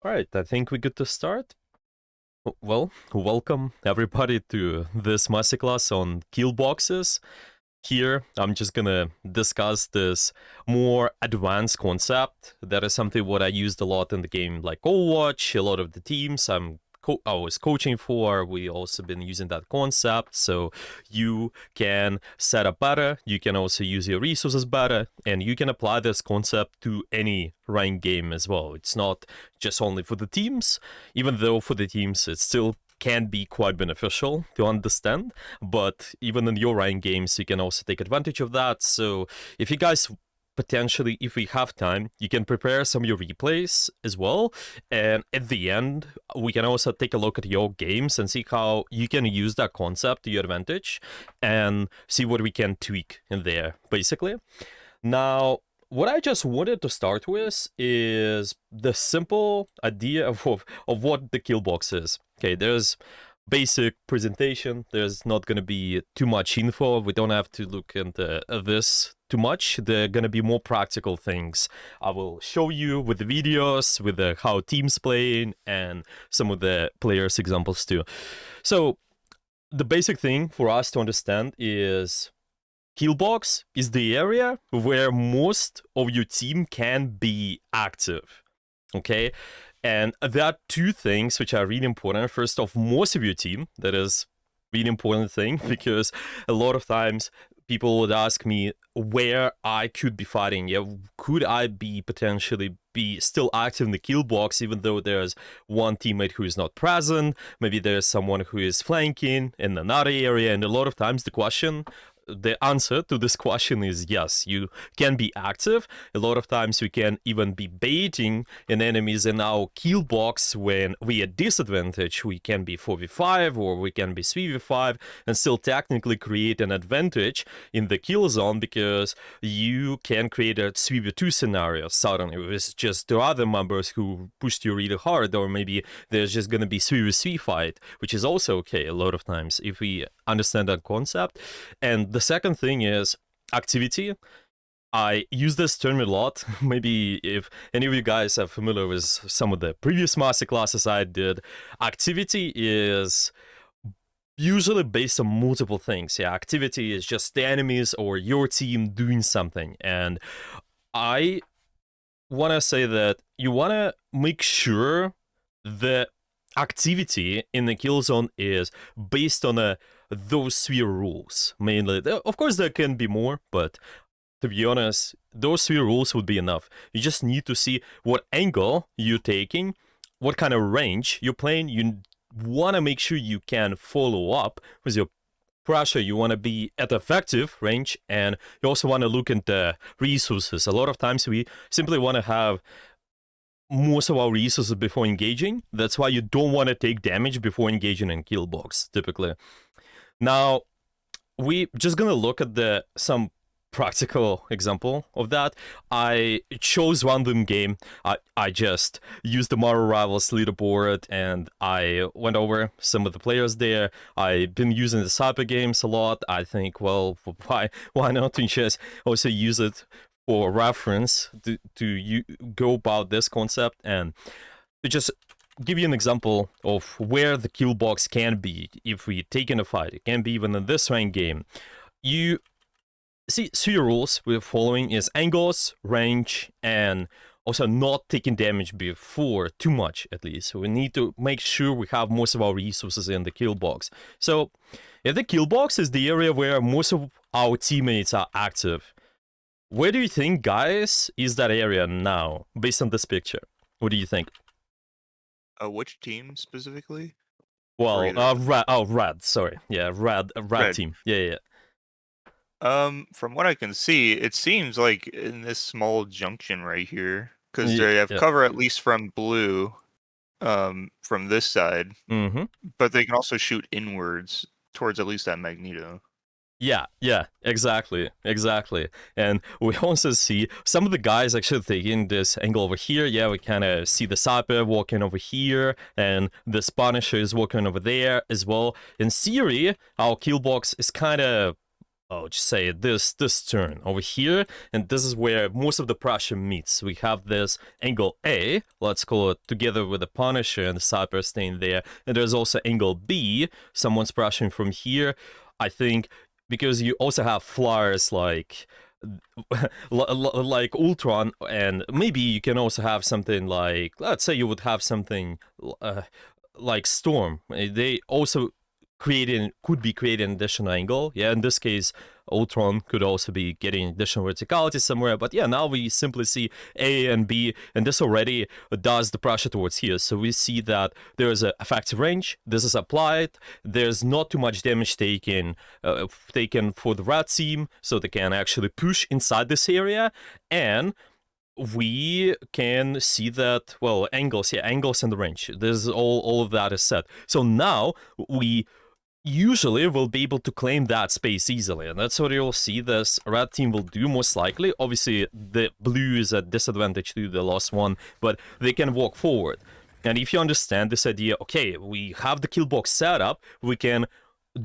All right, I think we're good to start. Well, welcome everybody to this masterclass on Killboxes. Here, I'm just gonna discuss this more advanced concept. That is something what I used a lot in the game, like Overwatch. A lot of the teams I was coaching for, we also been using that concept. So you can set up better, you can also use your resources better, and you can apply this concept to any ranked game as well. It's not just only for the teams, even though for the teams it still can be quite beneficial to understand, but even in your ranked games you can also take advantage of that. So if you guys potentially, if we have time, you can prepare some of your replays as well, and at the end we can also take a look at your games and see how you can use that concept to your advantage and see what we can tweak in there basically. Now, what I just wanted to start with is the simple idea of what the kill box is. Okay, there's basic presentation. There's not going to be too much info. We don't have to look into this too much. There are going to be more practical things I will show you with the videos, with how teams play, and some of the players' examples too. So the basic thing for us to understand is Killbox is the area where most of your team can be active, okay? And there are two things which are really important. First off, most of your team, that is really important thing, because a lot of times people would ask me where I could be fighting. Yeah, could I be potentially be still active in the kill box even though there's one teammate who is not present? Maybe there's someone who is flanking in another area, and a lot of times the answer to this question is yes, you can be active. A lot of times we can even be baiting in enemies in our kill box when we at disadvantage. We can be 4v5 or we can be 3v5 and still technically create an advantage in the kill zone, because you can create a 3v2 scenario suddenly with just the other members who pushed you really hard, or maybe there's just gonna be 3v3 fight, which is also okay a lot of times if we understand that concept. And the second thing is activity. I use this term a lot. Maybe if any of you guys are familiar with some of the previous masterclasses I did, activity is usually based on multiple things. Yeah, activity is just the enemies or your team doing something. And I want to say that you want to make sure the activity in the kill zone is based on those three rules mainly. Of course there can be more, but to be honest, those three rules would be enough. You just need to see what angle you're taking, what kind of range you're playing. You want to make sure you can follow up with your pressure. You want to be at effective range, and you also want to look at the resources. A lot of times we simply want to have most of our resources before engaging. That's why you don't want to take damage before engaging in kill box typically. Now, we just gonna look at some practical example of that. I chose random game. I just used the Marvel Rivals leaderboard and I went over some of the players there. I've been using the cyber games a lot. I think, well, why not to just also use it for reference to go about this concept, and to just give you an example of where the kill box can be if we take in a fight. It can be even in this ranked game. You see, three rules we're following is angles, range, and also not taking damage before too much, at least. So we need to make sure we have most of our resources in the kill box. So if the kill box is the area where most of our teammates are active, where do you think, guys, is that area now, based on this picture? What do you think? Which team specifically? Or Well, either? red. Sorry, yeah, red Red. team. Yeah. From what I can see, it seems like in this small junction right here, because Yeah. they have Yeah. cover at least from blue, from this side, Mm-hmm. but they can also shoot inwards towards at least that Magneto. Yeah, exactly. And we also see some of the guys actually taking this angle over here. Yeah, we kind of see the Cyber walking over here, and the Punisher is walking over there as well. In theory, our kill box is kind of just say this turn over here, and this is where most of the pressure meets. We have this angle A, let's call it, together with the Punisher and the Cyper staying there, and there's also angle B, someone's pressuring from here. I think because you also have flyers like Ultron, and maybe you can also have something like, let's say you would have something like Storm. They also could be creating additional angle. Yeah, in this case, Ultron could also be getting additional verticality somewhere. But yeah, now we simply see A and B, and this already does the pressure towards here. So we see that there is an effective range. This is applied. There's not too much damage taken for the red team, so they can actually push inside this area. And we can see that, well, angles and the range. This is all of that is set. So now we usually will be able to claim that space easily, and that's what you'll see this red team will do most likely. Obviously, the blue is at disadvantage to the last one, but they can walk forward. And if you understand this idea, okay, we have the kill box set up, we can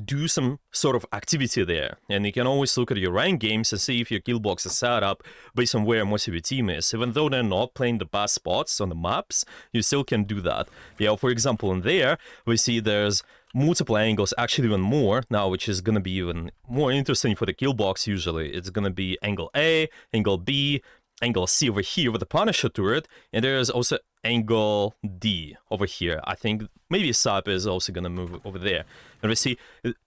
do some sort of activity there, and you can always look at your rank games and see if your kill box is set up based on where most of your team is. Even though they're not playing the best spots on the maps, you still can do that. Yeah, for example, in there we see there's multiple angles, actually even more now, which is gonna be even more interesting for the kill box. Usually it's gonna be angle A, angle B, angle C over here with the Punisher turret, and there's also angle D over here. I think maybe Sap is also gonna move over there. And we see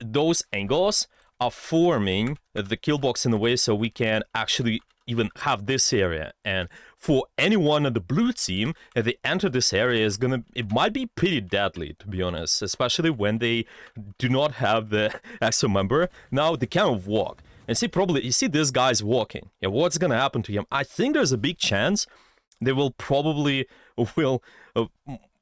those angles are forming the kill box in a way so we can actually even have this area. And for anyone on the blue team, if they enter this area, it might be pretty deadly, to be honest, especially when they do not have the extra member. Now they can't walk. And you see this guy's walking. Yeah, what's gonna happen to him? I think there's a big chance they will probably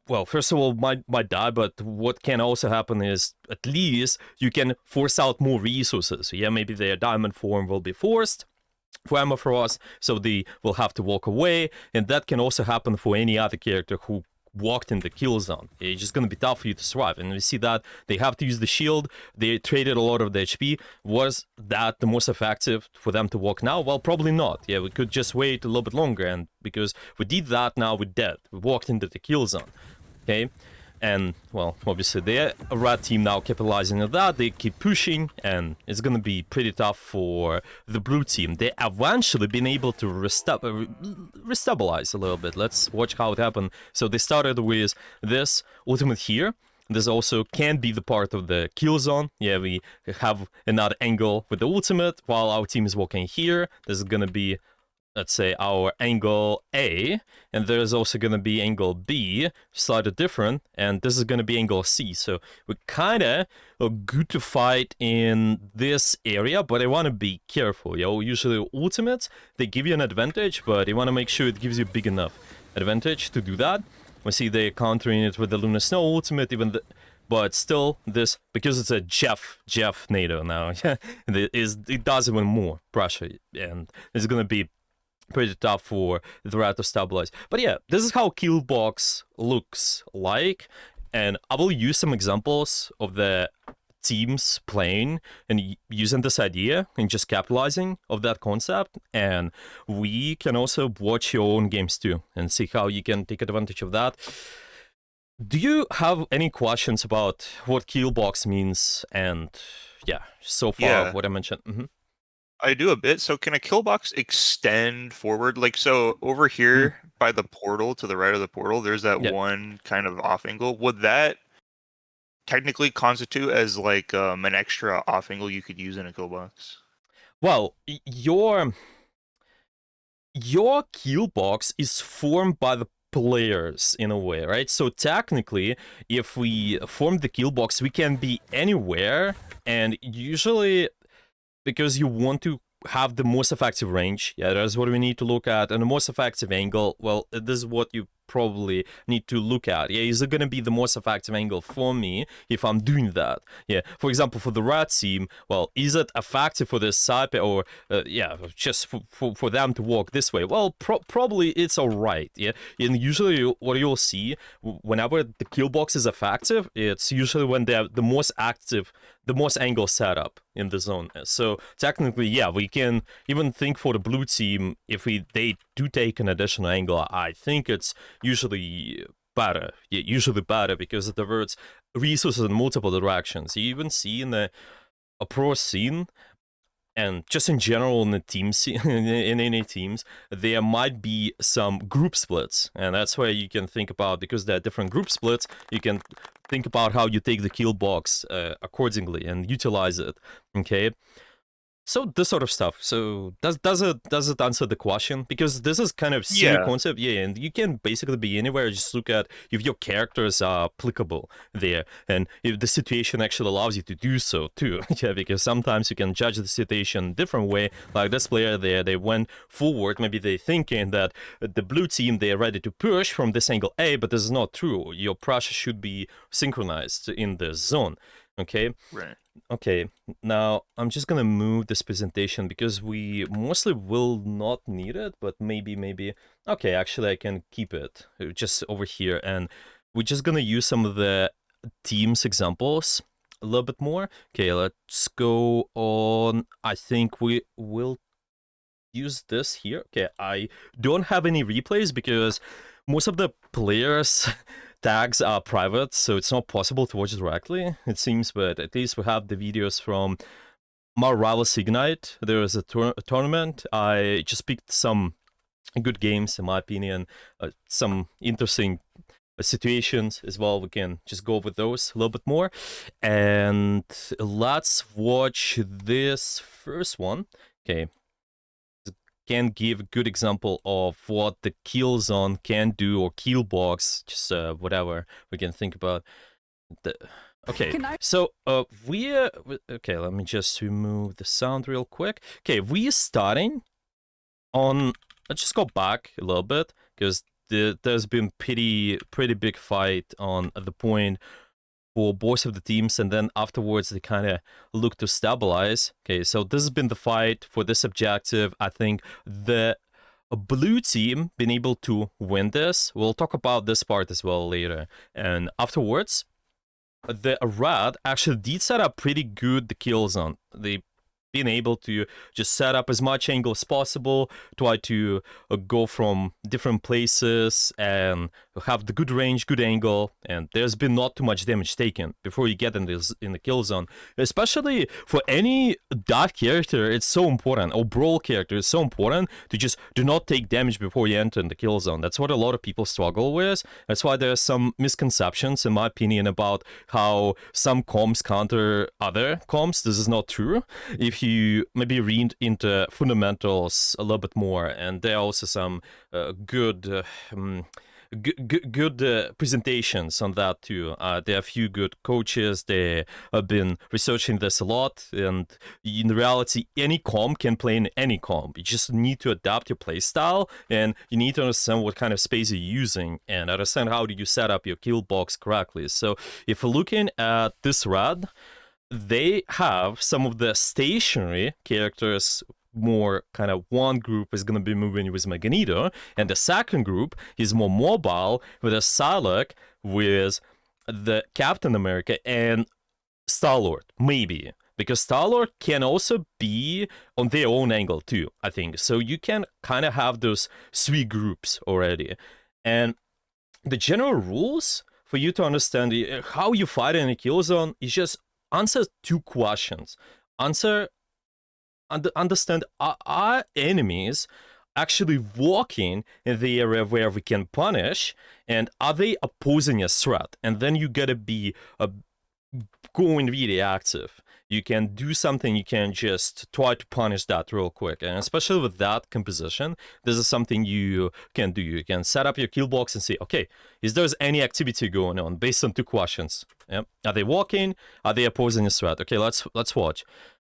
well, first of all, might die, but what can also happen is at least you can force out more resources. Yeah, maybe their diamond form will be forced for Amorphos, so they will have to walk away, and that can also happen for any other character who walked in the kill zone. It's just gonna be tough for you to survive, and we see that they have to use the shield. They traded a lot of the HP. Was that the most effective for them to walk now? Well, probably not. Yeah, we could just wait a little bit longer, and because we did that, now we're dead. We walked into the kill zone. Okay, and well, obviously the red team now capitalizing on that, they keep pushing, and it's gonna be pretty tough for the blue team. They eventually been able to restabilize a little bit. Let's watch how it happened. So they started with this ultimate here. This also can be the part of the kill zone. Yeah, we have another angle with the ultimate while our team is walking here. This is gonna be, let's say, our angle A, and there's also going to be angle B, slightly different, and this is going to be angle C. So we're kind of good to fight in this area, but I want to be careful. Usually ultimates, they give you an advantage, but you want to make sure it gives you big enough advantage to do that. We see they're countering it with the Lunar Snow ultimate, but still, this, because it's a Jeff NATO now, it does even more pressure, and it's going to be pretty tough for the rat to stabilize. But yeah, this is how Killbox looks like, and I will use some examples of the teams playing and using this idea and just capitalizing of that concept, and we can also watch your own games too and see how you can take advantage of that. Do you have any questions about what Killbox means and yeah, so far what I mentioned? I do a bit. So can a kill box extend forward? Like, so over here by the portal, to the right of the portal, there's that one kind of off angle. Would that technically constitute as like an extra off angle you could use in a kill box? Well, your kill box is formed by the players in a way, right? So technically, if we form the kill box, we can be anywhere, and usually, because you want to have the most effective range, yeah, that's what we need to look at, and the most effective angle, well, this is what you probably need to look at. Yeah, is it going to be the most effective angle for me if I'm doing that? Yeah, for example, for the red team, well, is it effective for this side or just for them to walk this way? Well, probably it's all right. Yeah, and usually what you'll see whenever the kill box is effective, it's usually when they're the most active, the most angle setup in the zone. So technically, yeah, we can even think for the blue team, if they do take an additional angle, I think it's usually better. Yeah, usually better because it diverts resources in multiple directions. You even see in a pro scene, and just in general in the team in any teams, there might be some group splits, and that's where you can think about, because there are different group splits, you can think about how you take the kill box accordingly and utilize it. Okay, so this sort of stuff. So does it answer the question? Because this is kind of silly concept, yeah, and you can basically be anywhere. Just look at if your characters are applicable there, and if the situation actually allows you to do so too. Yeah, because sometimes you can judge the situation different way. Like this player there, they went forward. Maybe they thinking that the blue team, they are ready to push from this angle A, but this is not true. Your pressure should be synchronized in the zone. Okay. Right. Okay, now I'm just gonna move this presentation because we mostly will not need it, but maybe. Okay, actually I can keep it just over here, and we're just gonna use some of the teams examples a little bit more. Okay, let's go on. I think we will use this here. Okay, I don't have any replays because most of the players tags are private, so it's not possible to watch directly, it seems, but at least we have the videos from my Rivals Ignite. There is a tournament. I just picked some good games, in my opinion, some interesting situations as well. We can just go over those a little bit more. And let's watch this first one. Okay. Can give a good example of what the kill zone can do, or kill box, just whatever we can think about. Okay, so okay, let me just remove the sound real quick. Okay, we're starting on, let's just go back a little bit, because there's been pretty big fight on the point for both of the teams, and then afterwards they kind of look to stabilize. Okay, so this has been the fight for this objective. I think the blue team been able to win this. We'll talk about this part as well later. And afterwards, the red actually did set up pretty good the kill zone. They been able to just set up as much angle as possible, try to go from different places and have the good range, good angle, and there's been not too much damage taken before you get in the kill zone. Especially for any dark character, it's so important, or brawl character, it's so important to just do not take damage before you enter in the kill zone. That's what a lot of people struggle with. That's why there's some misconceptions, in my opinion, about how some comps counter other comps. This is not true. If you maybe read into fundamentals a little bit more, and there are also some good presentations on that too. There are a few good coaches. They have been researching this a lot, and in reality, any comp can play in any comp. You just need to adapt your play style, and you need to understand what kind of space you're using, and understand how do you set up your kill box correctly. So if we're looking at this red, they have some of the stationary characters. More kind of one group is going to be moving with Magneto, and the second group is more mobile with a Psylocke, with the Captain America and Star-Lord, maybe. Because Star-Lord can also be on their own angle too, I think. So you can kind of have those three groups already. And the general rules for you to understand how you fight in a kill zone is just answer two questions. Understand, are enemies actually walking in the area where we can punish, and are they opposing a threat? And then you gotta be going really active. You can do something, you can just try to punish that real quick. And especially with that composition, this is something you can do. You can set up your kill box and say, okay, is there any activity going on based on two questions? Yep. Are they walking? Are they opposing a threat? Okay, let's watch.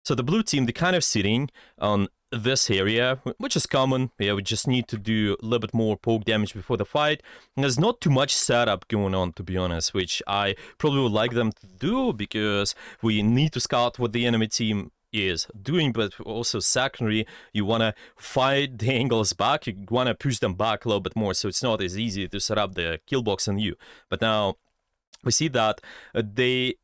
So the blue team, they're kind of sitting on this area, which is common. Yeah, we just need to do a little bit more poke damage before the fight. And there's not too much setup going on, to be honest, which I probably would like them to do, because we need to scout what the enemy team is doing, but also secondary, you want to fight the angles back, you want to push them back a little bit more, so it's not as easy to set up the kill box on you. But now we see that they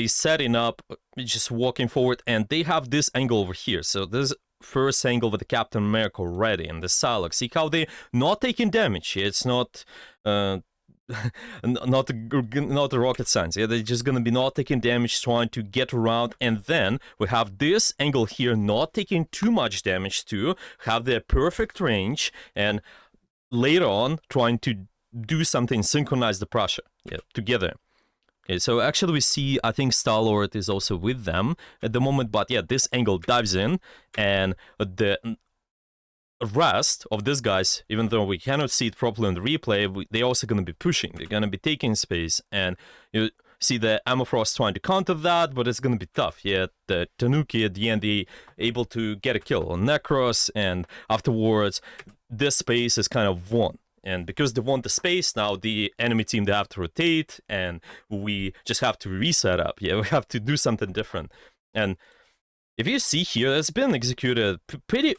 setting up, just walking forward, and they have this angle over here. So this first angle with the Captain America already and the Psylocke. See how they not taking damage. It's not not a rocket science. Yeah, they're just gonna be not taking damage, trying to get around, and then we have this angle here, not taking too much damage to have their perfect range, and later on trying to do something, synchronize the pressure, yeah, together. Okay, so actually we see, I think Star-Lord is also with them at the moment, but yeah, this angle dives in, and the rest of these guys, even though we cannot see it properly in the replay, they're also going to be pushing, they're going to be taking space, and you see the Amorphos trying to counter that, but it's going to be tough. Yeah, the Tanuki at the end, they able to get a kill on Necros, and afterwards, this space is kind of won. And because they want the space, now the enemy team, they have to rotate, and we just have to reset up. Yeah, we have to do something different. And if you see here, it's been executed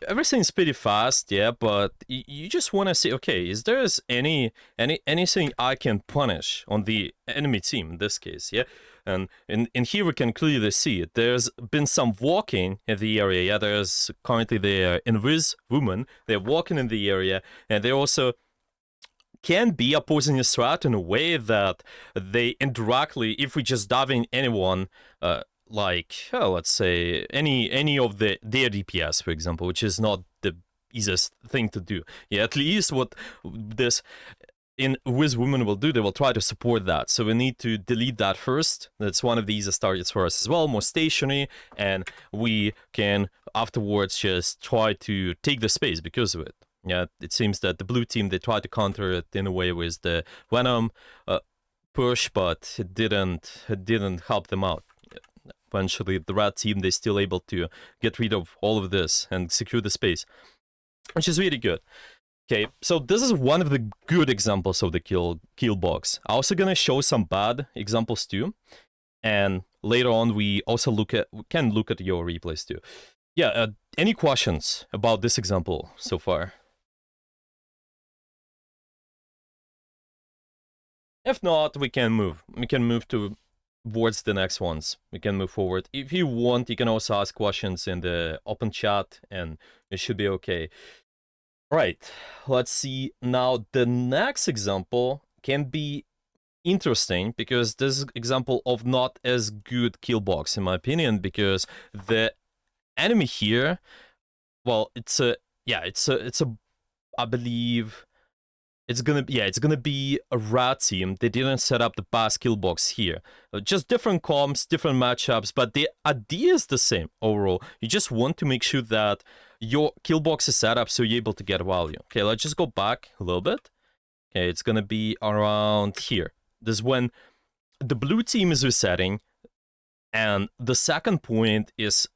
everything's pretty fast, yeah, but you just want to see, okay, is there anything I can punish on the enemy team in this case, yeah? And in here we can clearly see it. There's been some walking in the area, yeah, there's currently the Invis woman, they're walking in the area, and they also can be opposing a strat in a way that they indirectly, if we just dive in anyone, like, let's say, any of their DPS, for example, which is not the easiest thing to do. Yeah, at least what this Wiz Women will do, they will try to support that. So we need to delete that first. That's one of the easiest targets for us as well, more stationary, and we can afterwards just try to take the space because of it. Yeah, it seems that the blue team, they tried to counter it in a way with the Venom push, but it didn't help them out. Eventually, the red team, they're still able to get rid of all of this and secure the space, which is really good. Okay, so this is one of the good examples of the kill box. I'm also gonna show some bad examples too, and later on we can look at your replays too. Yeah, any questions about this example so far? If not, we can move. We can move towards the next ones. We can move forward. If you want, you can also ask questions in the open chat, and it should be okay. Right, let's see. Now, the next example can be interesting, because this is example of not as good kill box, in my opinion, because the enemy here, well, I believe it's gonna be a rat team. They didn't set up the pass kill box here. Just different comps, different matchups, but the idea is the same overall. You just want to make sure that your kill box is set up so you're able to get value. Okay, let's just go back a little bit. Okay, it's gonna be around here. This is when the blue team is resetting, and the second point is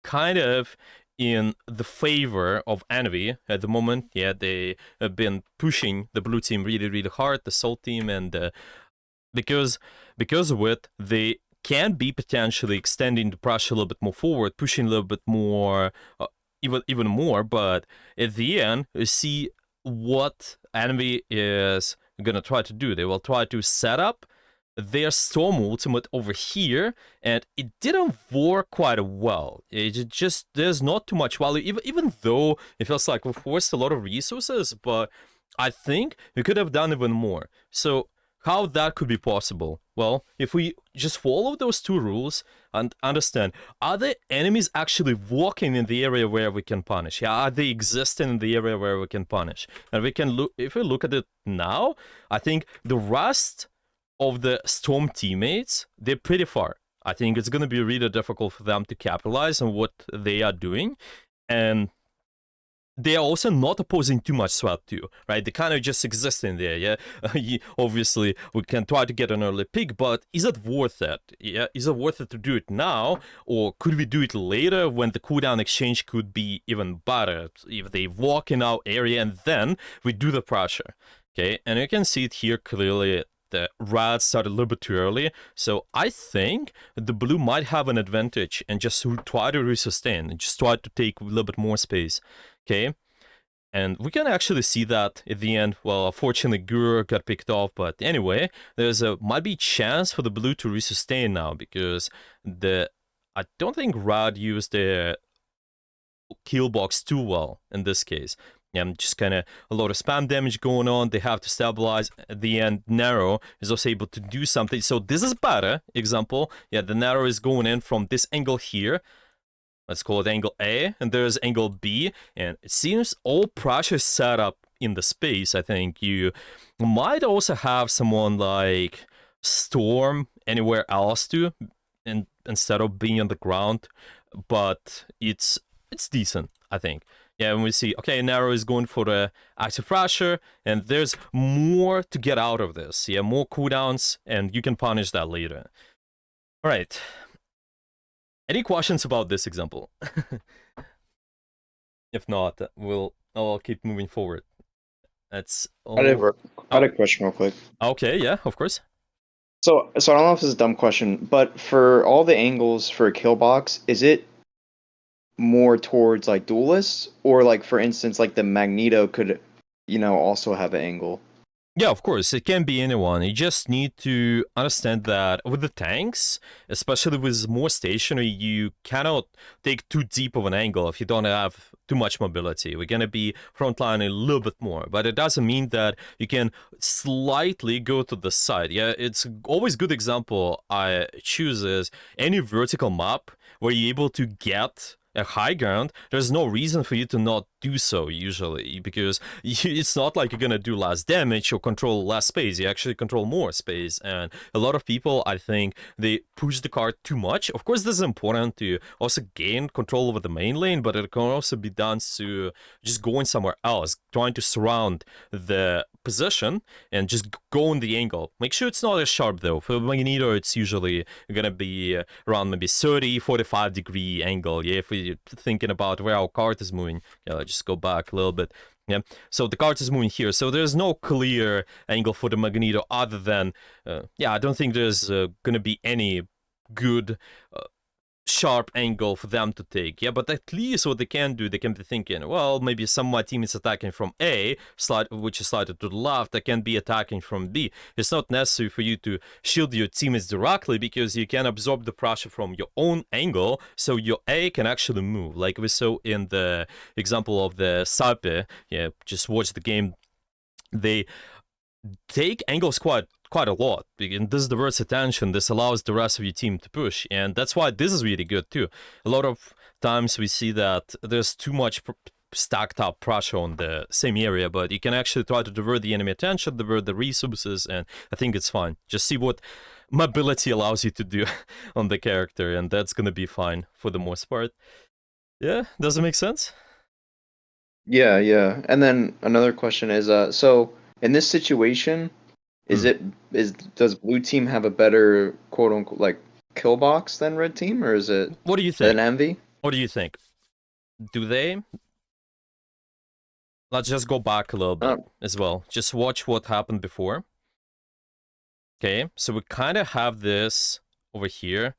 kind of in the favor of envy at the moment. Yeah, they have been pushing the blue team really, really hard, the Soul team, and because of it, they can be potentially extending the pressure a little bit more forward, pushing a little bit more, even more. But at the end, you see what envy is gonna try to do. They will try to set up their Storm ultimate over here, and it didn't work quite well. It just, there's not too much value, even though it feels like we forced a lot of resources, but I think we could have done even more. So how that could be possible? Well, if we just follow those two rules and understand, are the enemies actually walking in the area where we can punish? Yeah, are they existing in the area where we can punish? And we can look, if we look at it now, I think the rest of the Storm teammates, they're pretty far. I think it's going to be really difficult for them to capitalize on what they are doing. And they are also not opposing too much sweat too, right? They kind of just exist in there, yeah? Obviously, we can try to get an early pick, but is it worth it? Yeah, is it worth it to do it now, or could we do it later when the cooldown exchange could be even better? If they walk in our area and then we do the pressure, okay? And you can see it here clearly. The red started a little bit too early, so I think the blue might have an advantage and just try to resustain and just try to take a little bit more space. Okay, and we can actually see that at the end. Well, unfortunately, Guru got picked off, but anyway, there's a might be chance for the blue to resustain now because I don't think Rad used the kill box too well in this case. Yeah, just kind of a lot of spam damage going on. They have to stabilize at the end. Narrow is also able to do something. So this is better example. Yeah, the Narrow is going in from this angle here. Let's call it angle A, and there's angle B, and it seems all pressure set up in the space. I think you might also have someone like Storm anywhere else too, and instead of being on the ground, but it's decent, I think. Yeah, and we see, okay, Narrow is going for the active pressure, and there's more to get out of this. Yeah, more cooldowns, and you can punish that later. All right. Any questions about this example? If not, I'll keep moving forward. That's all. I had a question real quick. Okay, yeah, of course. So I don't know if this is a dumb question, but for all the angles for a kill box, is it more towards like duelists, or like for instance, like the Magneto could, also have an angle? Yeah, of course, it can be anyone. You just need to understand that with the tanks, especially with more stationary, you cannot take too deep of an angle if you don't have too much mobility. We're going to be frontlining a little bit more, but it doesn't mean that you can slightly go to the side. Yeah, it's always good example I choose is any vertical map where you're able to get a high ground, there's no reason for you to not do so usually, because it's not like you're gonna do less damage or control less space. You actually control more space, and a lot of people, I think, they push the card too much. Of course, this is important to also gain control over the main lane, but it can also be done to just going somewhere else, trying to surround the position and just go in the angle. Make sure it's not as sharp though. For Magneto, it's usually gonna be around maybe 30-45 degree angle. Yeah, if we're thinking about where our card is moving. Yeah, let's just go back a little bit. Yeah, so the card is moving here, so there's no clear angle for the Magneto other than yeah, I don't think there's gonna be any good sharp angle for them to take. Yeah, but at least what they can do, they can be thinking, well, maybe some of my team is attacking from A, which is slightly to the left, they can be attacking from B. It's not necessary for you to shield your teammates directly because you can absorb the pressure from your own angle, so your A can actually move, like we saw in the example of the Sape. Yeah, just watch the game. They take angles quite a lot, and this diverts attention. This allows the rest of your team to push, and that's why this is really good too. A lot of times we see that there's too much stacked up pressure on the same area, but you can actually try to divert the enemy attention, divert the resources, and I think it's fine. Just see what mobility allows you to do on the character, and that's gonna be fine for the most part. Yeah, does it make sense? Yeah. And then another question is, so in this situation, does blue team have a better quote unquote like kill box than red team, or is it What do you think? an envy? What do you think? Do they? Let's just go back a little bit as well. Just watch what happened before. Okay, so we kind of have this over here.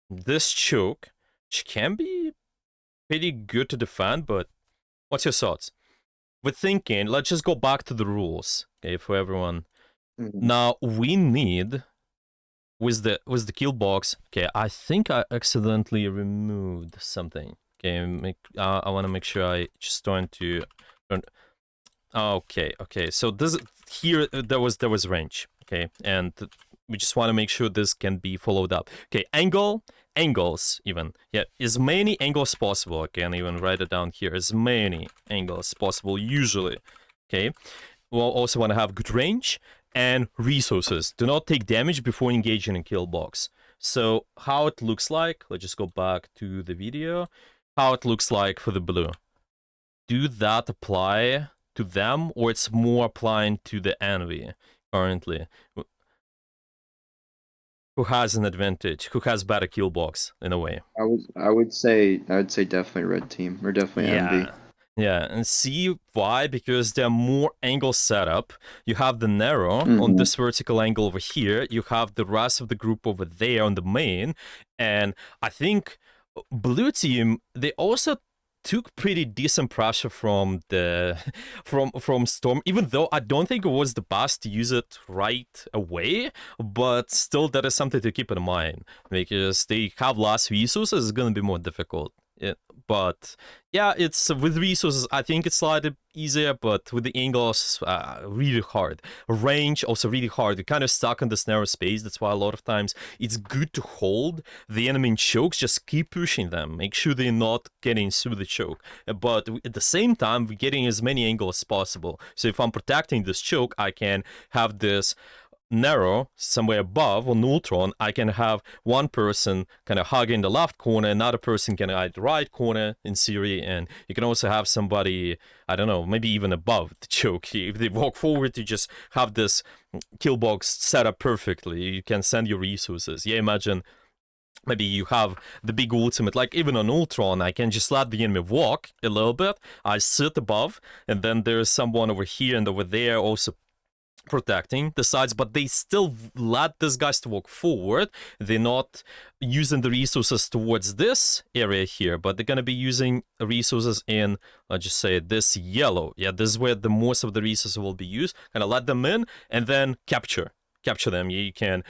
This choke, which can be pretty good to defend, but what's your thoughts? We're thinking, let's just go back to the rules, okay, for everyone. Now, we need, with the kill box, okay, I think I accidentally removed something. Okay, I want to make sure I just turn to... Okay, so this here there was range, okay, and we just want to make sure this can be followed up. Okay, angles even, yeah, as many angles possible. I can even write it down here, as many angles possible usually. Okay, we'll also want to have good range and resources. Do not take damage before engaging in kill box. So how it looks like, let's just go back to the video. How it looks like for the blue. do that apply to them, or it's more applying to the enemy currently? Who has an advantage? Who has better kill box in a way? I would say definitely red team or definitely envy. Yeah, and see why? Because there are more angles set up. You have the narrow on this vertical angle over here. You have the rest of the group over there on the main. And I think blue team, they also took pretty decent pressure from the from Storm, even though I don't think it was the best to use it right away, but still that is something to keep in mind, because they have less resources. It's gonna be more difficult. But yeah, it's with resources, I think it's slightly easier, but with the angles, really hard. Range also really hard. You're kind of stuck in this narrow space. That's why a lot of times it's good to hold the enemy in chokes. Just keep pushing them. Make sure they're not getting through the choke. But at the same time, we're getting as many angles as possible. So if I'm protecting this choke, I can have this narrow somewhere above on Ultron. I can have one person kind of hugging the left corner, another person can hide the right corner in theory, and you can also have somebody, I don't know, maybe even above the choke. If they walk forward, you just have this kill box set up perfectly. You can send your resources. Yeah, imagine maybe you have the big ultimate, like even on Ultron, I can just let the enemy walk a little bit. I sit above, and then there's someone over here and over there also protecting the sides, but they still let these guys to walk forward. They're not using the resources towards this area here, but they're gonna be using resources in, let's just say, this yellow. Yeah, this is where the most of the resources will be used. Kind of let them in and then capture them. You can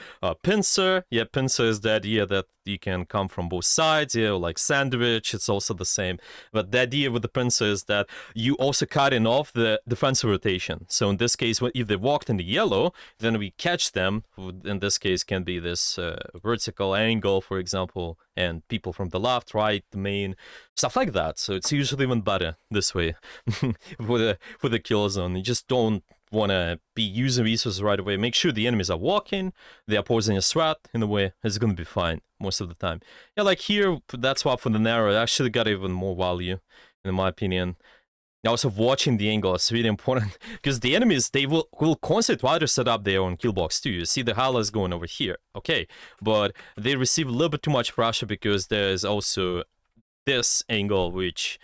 pincer. Yeah, pincer is the idea that you can come from both sides. Yeah, like sandwich, it's also the same. But the idea with the pincer is that you also cutting off the defensive rotation. So in this case, if they walked in the yellow, then we catch them. In this case, can be this vertical angle, for example, and people from the left, right, the main, stuff like that. So it's usually even better this way for the kill zone. You just don't want to be using resources right away. Make sure the enemies are walking, they are posing a threat in a way. It's going to be fine most of the time. Yeah, like here, that's why for the narrow, it actually got even more value, in my opinion. Also, watching the angle is really important, because the enemies, they will constantly try to set up their own kill box too. You see the Halas going over here, okay, but they receive a little bit too much pressure because there's also this angle, which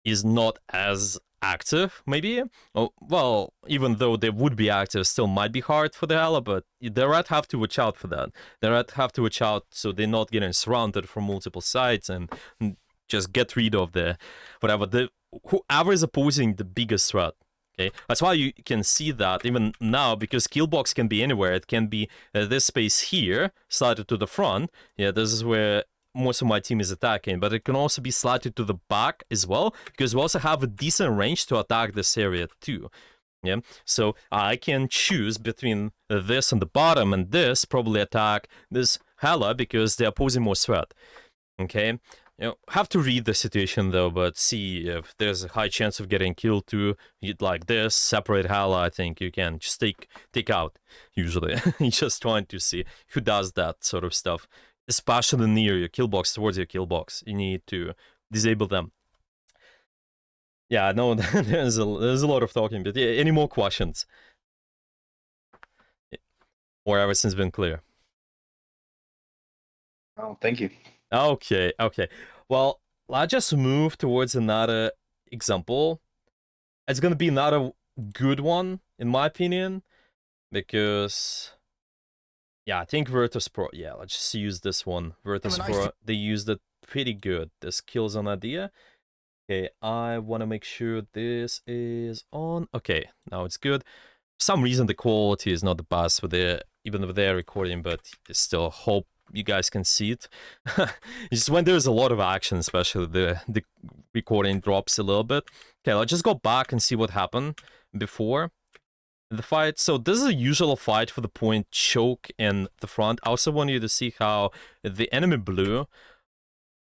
is not as active, maybe. Oh, well, even though they would be active, still might be hard for the Hala, but the Red have to watch out for that. The Red have to watch out so they're not getting surrounded from multiple sides and just get rid of the whatever. Whoever is opposing the biggest threat. Okay, that's why you can see that even now, because Killbox can be anywhere. It can be this space here, slided to the front. Yeah, this is where most of my team is attacking, but it can also be slightly to the back as well, because we also have a decent range to attack this area too. Yeah, so I can choose between this on the bottom and this, probably attack this Hala because they're posing more threat. Okay, you know, have to read the situation though, but see if there's a high chance of getting killed too. You'd like this, separate Hala, I think you can just take out, usually. You're just trying to see who does that sort of stuff. Especially near your kill box, towards your kill box. You need to disable them. Yeah, no, there's a lot of talking, but yeah, any more questions? Or everything's been clear? Oh, thank you. Okay. Well, I'll just move towards another example. It's gonna be not a good one, in my opinion, because yeah, I think Virtus Pro. Yeah, let's just use this one. Virtus Pro. They used it pretty good. This kills on idea. Okay, I want to make sure this is on. Okay, now it's good. For some reason the quality is not the best with even with their recording, but I still hope you guys can see it. Just when there's a lot of action, especially the recording drops a little bit. Okay, let's just go back and see what happened before the fight. So this is a usual fight for the point choke in the front. I also want you to see how the enemy blue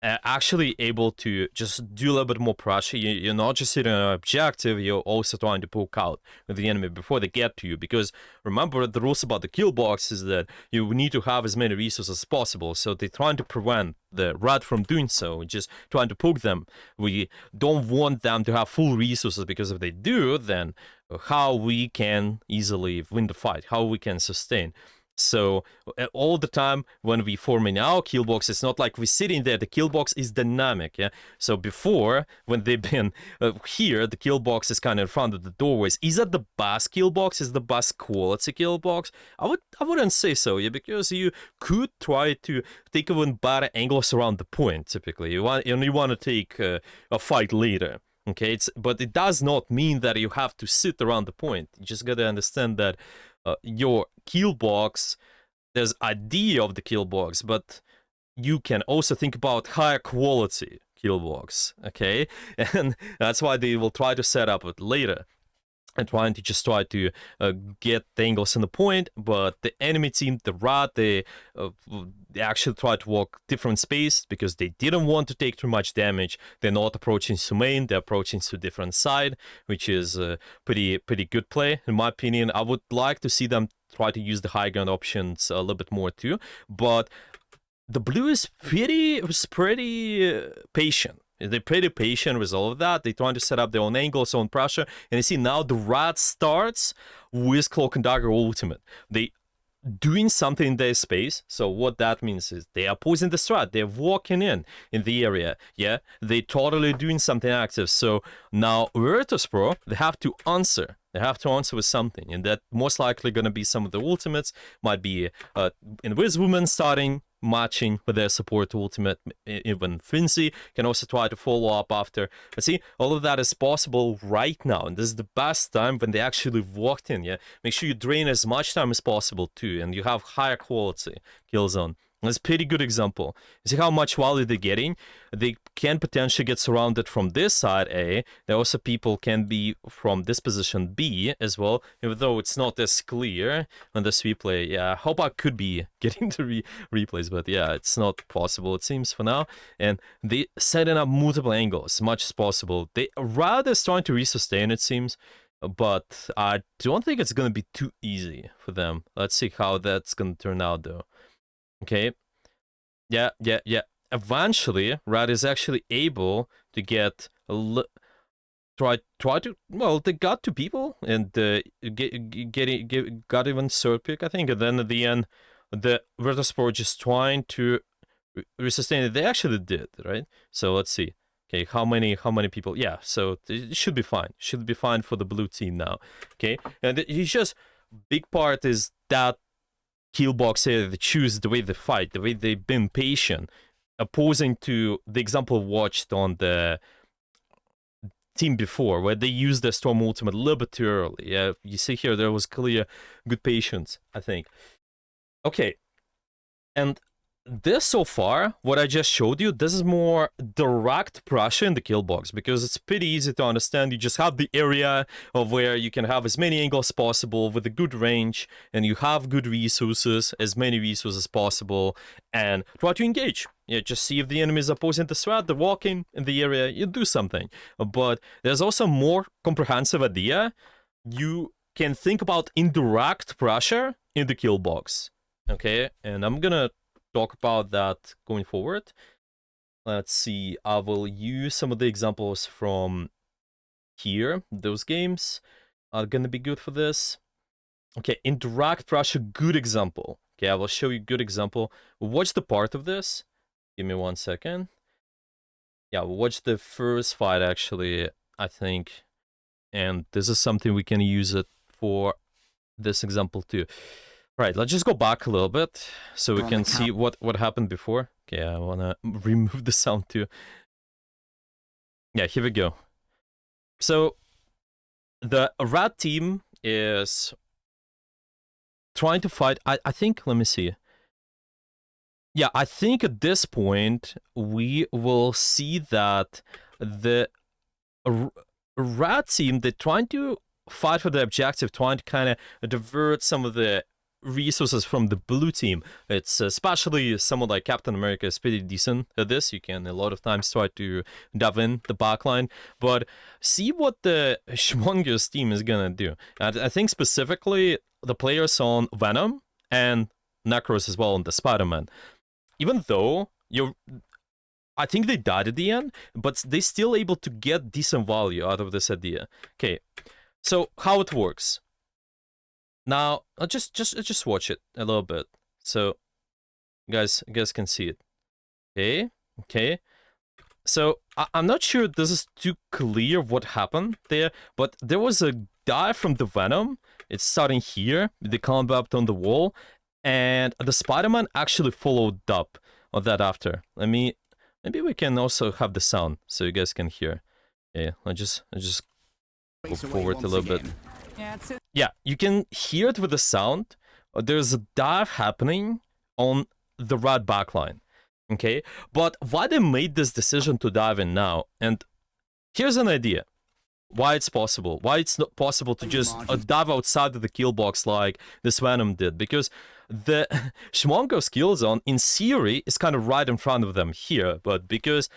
actually able to just do a little bit more pressure. You're not just sitting on an objective, you're also trying to poke out with the enemy before they get to you. Because remember, the rules about the kill box is that you need to have as many resources as possible. So they're trying to prevent the rat from doing so, just trying to poke them. We don't want them to have full resources, because if they do, then how we can easily win the fight, how we can sustain. So all the time when we forming our kill box, it's not like we're sitting there. The kill box is dynamic, yeah. So before, when they've been here, the kill box is kind of in front of the doorways. Is that the best kill box? Is the best quality kill box? I wouldn't say so, yeah, because you could try to take even better angles around the point. Typically, you want to take a fight later. Okay, but it does not mean that you have to sit around the point. You just gotta understand that your kill box, there's idea of the kill box, but you can also think about higher quality kill box, okay? And that's why they will try to set up it later and trying to get the angles in the point, but the enemy team, the rat, they actually try to walk different space because they didn't want to take too much damage. They're not approaching to main, they're approaching to different side, which is a pretty good play in my opinion. I would like to see them try to use the high ground options a little bit more too, but the blue is pretty patient. They're pretty patient with all of that. They're trying to set up their own angles, own pressure. And you see now the rat starts with Cloak and Dagger ultimate. They doing something in their space. So what that means is they are posing the strat. They're walking in the area. Yeah, they totally doing something active. So now Virtus.pro, they have to answer. They have to answer with something, and that most likely going to be some of the ultimates. Might be Inviswoman starting, matching with their support ultimate. Even Finzi can also try to follow up after. But see, all of that is possible right now, and this is the best time when they actually walked in. Yeah, make sure you drain as much time as possible too, and you have higher quality kill zone. That's a pretty good example. You see how much value they're getting? They can potentially get surrounded from this side A. There also people can be from this position B as well, even though it's not as clear on this replay. Yeah, I hope I could be getting the replays, but yeah, it's not possible, it seems, for now. And they setting up multiple angles as much as possible. They rather trying to resustain, it seems, but I don't think it's going to be too easy for them. Let's see how that's going to turn out, though. Okay, yeah. Eventually, Rat is actually able to get try to, well, they got two people and got even third pick, I think, and then at the end, the Virtus.pro just trying to resustain it. They actually did, right? So let's see. Okay, how many people? Yeah, so it should be fine. Should be fine for the blue team now. Okay, and it's just big part is that Killbox here, they choose the way they fight, the way they've been patient, opposing to the example watched on the team before, where they used the Storm ultimate a little bit too early. Yeah, you see here, there was clear good patience, I think. Okay, and this so far, what I just showed you, this is more direct pressure in the kill box, because it's pretty easy to understand. You just have the area of where you can have as many angles possible with a good range, and you have good resources, as many resources as possible, and try to engage. Yeah, just see if the enemy is opposing the threat, they're walking in the area, you do something. But there's also a more comprehensive idea. You can think about indirect pressure in the kill box. Okay, and I'm gonna talk about that going forward. Let's see, I will use some of the examples from here. Those games are gonna be good for this. Okay, indirect pressure, good example. Okay, I will show you good example. Watch the part of this. Give me 1 second. Yeah, watch the first fight actually, I think. And this is something we can use it for this example too. Right, let's just go back a little bit so we can see what happened before. Okay, I want to remove the sound too. Yeah, here we go. So the rat team is trying to fight. I think, let me see. Yeah, I think at this point we will see that the rat team, they're trying to fight for the objective, trying to kind of divert some of the resources from the blue team. It's especially someone like Captain America is pretty decent at this. You can a lot of times try to dive in the backline, but see what the Schmonger's team is gonna do. I think specifically the players on Venom and Necros as well on the Spider-Man. Even though I think they died at the end, but they still able to get decent value out of this idea. Okay, so how it works. Now, I'll just watch it a little bit, so you guys can see it. Okay. So I'm not sure this is too clear what happened there, but there was a dive from the Venom. It's starting here. They climb up on the wall, and the Spider-Man actually followed up on that after. Maybe we can also have the sound so you guys can hear. Yeah, I just go forward a little bit. Yeah, you can hear it with the sound. There's a dive happening on the red backline. Okay, but why they made this decision to dive in now? And here's an idea. Why it's possible. Why it's not possible to just dive outside of the kill box like this Venom did. Because the Schmongo's kill zone, in theory, is kind of right in front of them here. But because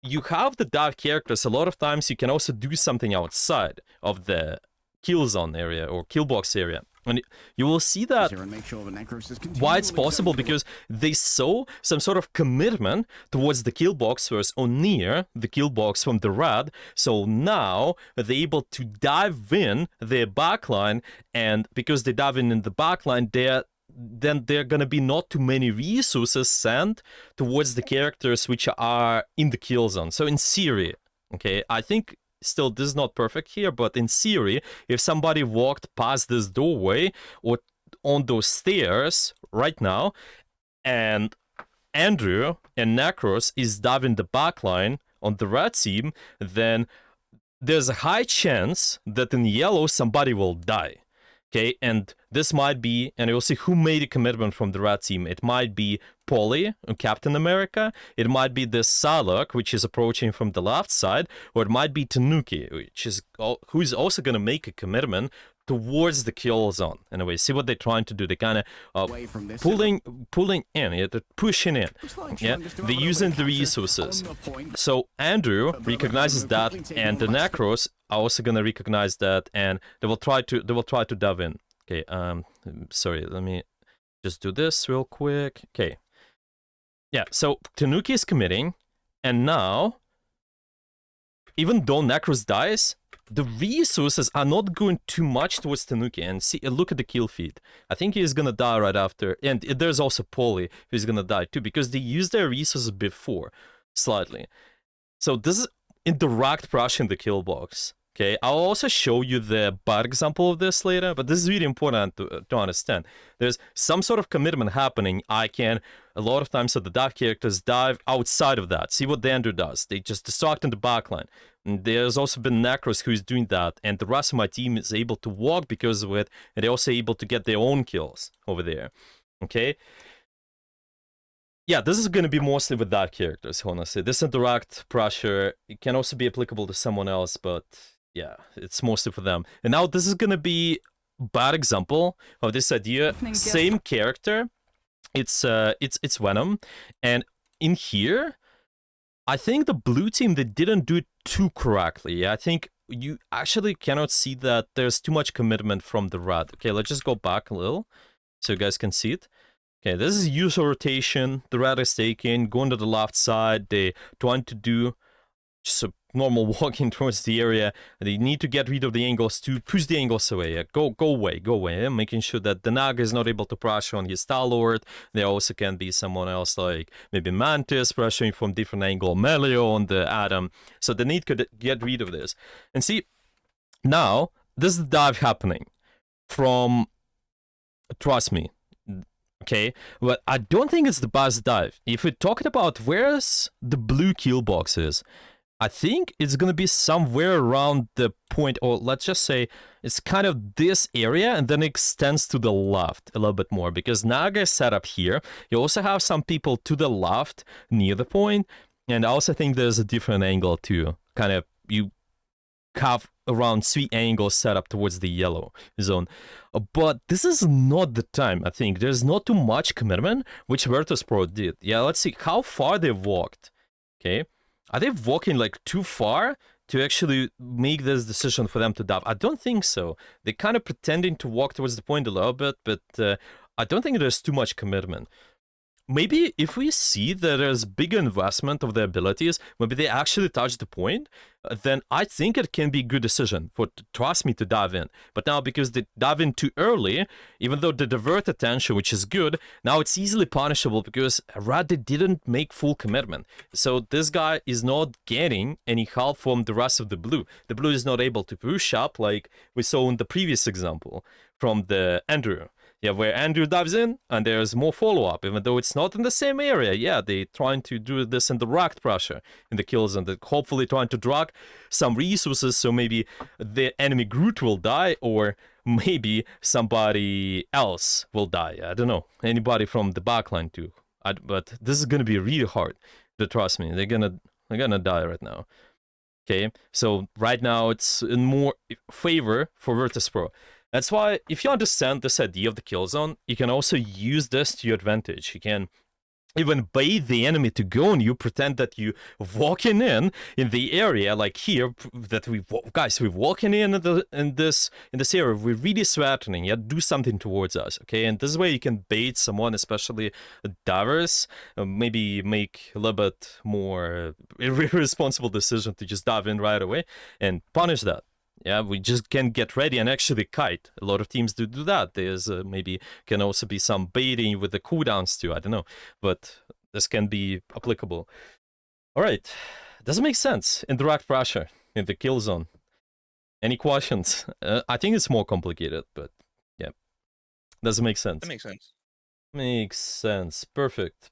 you have the dive characters, a lot of times you can also do something outside of the kill zone area or kill box area. And you will see that why it's possible, because they saw some sort of commitment towards the kill box first or near the kill box from the red. So now they're able to dive in their backline, and because they dive in the backline, then there are gonna be not too many resources sent towards the characters which are in the kill zone. So in theory, okay, I think still this is not perfect here, but in theory, if somebody walked past this doorway or on those stairs right now, and Andrew and Necros is diving the backline on the red team, then there's a high chance that in yellow somebody will die. Okay, and this might be, and you'll see who made a commitment from the red team. It might be Polly, Captain America. It might be this Salak, which is approaching from the left side, or it might be Tanuki, who's also going to make a commitment towards the kill zone. Anyway, see what they're trying to do. They kind of pulling in, yeah, they're pushing in. Yeah, they're using the resources. So Andrew recognizes that, and the Necros are also gonna recognize that, and they will try to dive in. Okay, sorry, let me just do this real quick. Okay, yeah. So Tanuki is committing, and now, even though Necros dies, the resources are not going too much towards Tanuki. And see, look at the kill feed. I think he's gonna die right after. And there's also Polly who's gonna die too, because they used their resources before, slightly. So this is indirect pressure in the kill box. Okay, I'll also show you the bad example of this later, but this is really important to understand. There's some sort of commitment happening. A lot of times, so the dive characters dive outside of that. See what the Andrew does. They just distract in the backline. And there's also been Necros who's doing that, and the rest of my team is able to walk because of it, and they're also able to get their own kills over there. Okay? Yeah, this is going to be mostly with that characters, honestly. This indirect pressure, it can also be applicable to someone else, but yeah, it's mostly for them. And now this is going to be a bad example of this idea. Same character. It's Venom. And in here, I think the blue team, they didn't do it too correctly. I think you actually cannot see that there's too much commitment from the red. Okay, let's just go back a little so you guys can see it. Okay, this is usual rotation. The red is taken, going to the left side. They trying to do just a normal walking towards the area. They need to get rid of the angles to push the angles away. Go away. Yeah? Making sure that the Naga is not able to pressure on his Star-Lord. There also can be someone else like maybe Mantis pressuring from different angle, Melio on the Atom. So they need to get rid of this. And see, now, this is the dive happening from, trust me, okay, but I don't think it's the best dive. If we're talking about where's the blue kill box is, I think it's gonna be somewhere around the point, or let's just say it's kind of this area, and then it extends to the left a little bit more, because Naga is set up here. You also have some people to the left near the point, and I also think there's a different angle too. Kind of, you have around 3 angles set up towards the yellow zone. But this is not the time, I think. There's not too much commitment, which Virtus.pro did. Yeah, let's see how far they've walked. Okay, are they walking like too far to actually make this decision for them to dive? I don't think so. They're kind of pretending to walk towards the point a little bit, but I don't think there's too much commitment. Maybe if we see that there's big investment of their abilities, maybe they actually touch the point, then I think it can be a good decision for trust me to dive in. But now because they dive in too early, even though they divert attention, which is good, now it's easily punishable because Red didn't make full commitment. So this guy is not getting any help from the rest of the blue. The blue is not able to push up like we saw in the previous example from the Andrew. Yeah, where Andrew dives in, and there's more follow-up, even though it's not in the same area. Yeah, they're trying to do this in direct pressure in the kills, and hopefully trying to drag some resources, so maybe the enemy Groot will die, or maybe somebody else will die. I don't know. Anybody from the backline too. But this is gonna be really hard. To trust me, they're gonna die right now. Okay, so right now it's in more favor for Virtus.pro. That's why, if you understand this idea of the kill zone, you can also use this to your advantage. You can even bait the enemy to go on you, pretend that you walking in the area, like here, that we're walking in this area, we're really threatening, yeah, do something towards us, okay? And this way you can bait someone, especially divers, maybe make a little bit more irresponsible decision to just dive in right away and punish that. Yeah, we just can get ready and actually kite. A lot of teams do that. There's maybe can also be some baiting with the cooldowns too. I don't know, but this can be applicable. All right, does it make sense? Indirect pressure in the kill zone. Any questions? I think it's more complicated, but yeah, does it make sense? That makes sense. Makes sense. Perfect.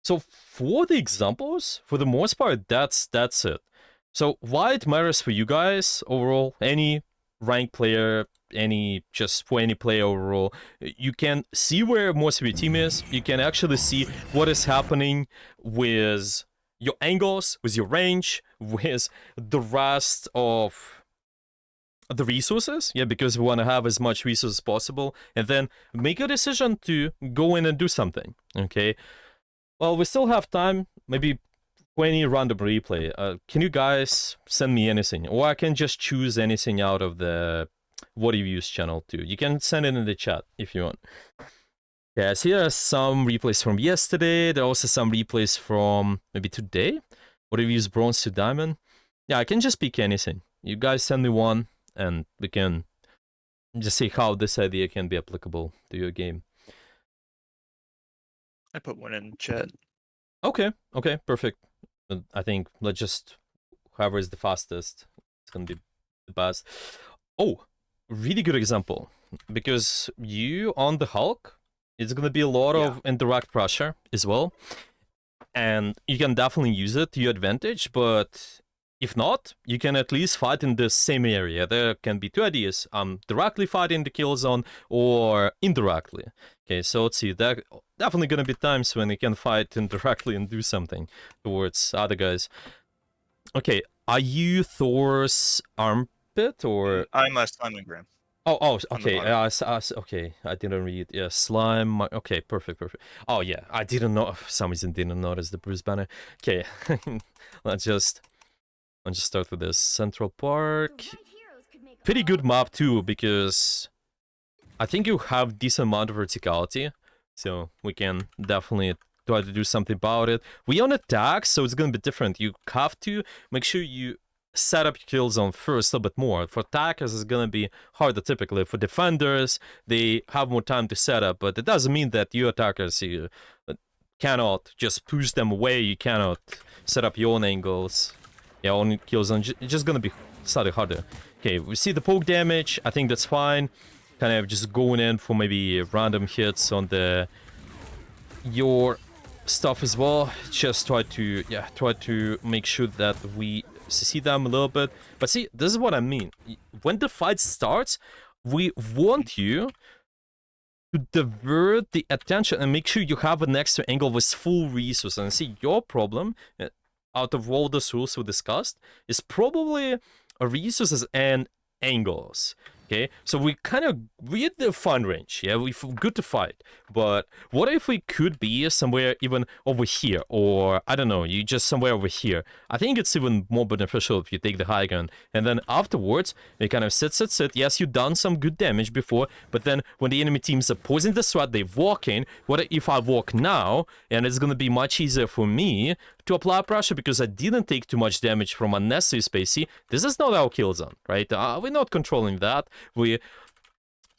So for the examples, for the most part, that's it. So why it matters for you guys overall, any ranked player, just for any player overall, you can see where most of your team is. You can actually see what is happening with your angles, with your range, with the rest of the resources. Yeah, because we want to have as much resources as possible, and then make a decision to go in and do something. Okay. Well, we still have time. Maybe 20 random replay. Can you guys send me anything? Or I can just choose anything out of the What You Use channel too. You can send it in the chat if you want. Yeah, I see there are some replays from yesterday. There are also some replays from maybe today. What You Use Bronze to Diamond. Yeah, I can just pick anything. You guys send me one and we can just see how this idea can be applicable to your game. I put one in chat. Okay, perfect. I think let's just, whoever is the fastest, it's gonna be the best. Oh, really good example. Because you on the Hulk, it's gonna be a lot of indirect pressure as well. And you can definitely use it to your advantage, but if not, you can at least fight in the same area. There can be two ideas. Directly fighting the kill zone or indirectly. Okay, so let's see. There definitely gonna be times when you can fight indirectly and do something towards other guys. Okay, are you Thor's armpit or? I'm a Slime and Graham. Oh, okay. Okay, I didn't read. Yeah, slime. Okay, perfect. Oh yeah, I didn't know. For some reason, didn't notice the Bruce banner. Okay, let's just start with this Central Park. Pretty good map too, because I think you have decent amount of verticality, so we can definitely try to do something about it. We on attack, so it's gonna be different. You have to make sure you set up your kill zone first a little bit more. For attackers, it's gonna be harder typically. For defenders, they have more time to set up, but it doesn't mean that you attackers, you cannot just push them away. You cannot set up your own angles. Yeah, on kill zone, it's just gonna be slightly harder. Okay, we see the poke damage. I think that's fine. Kind of just going in for maybe random hits on your stuff as well. Just try to make sure that we see them a little bit. But see, this is what I mean. When the fight starts, we want you to divert the attention and make sure you have an extra angle with full resources. And see, your problem, out of all the rules we discussed, is probably resources and angles. Okay, so we at the fun range. Yeah, we good to fight. But what if we could be somewhere even over here, or I don't know, you just somewhere over here? I think it's even more beneficial if you take the high ground, and then afterwards you kind of sit. Yes, you've done some good damage before, but then when the enemy team's opposing the threat, they walk in. What if I walk now, and it's gonna be much easier for me to apply pressure because I didn't take too much damage from unnecessary space. See, this is not our kill zone, right? We're not controlling that. We're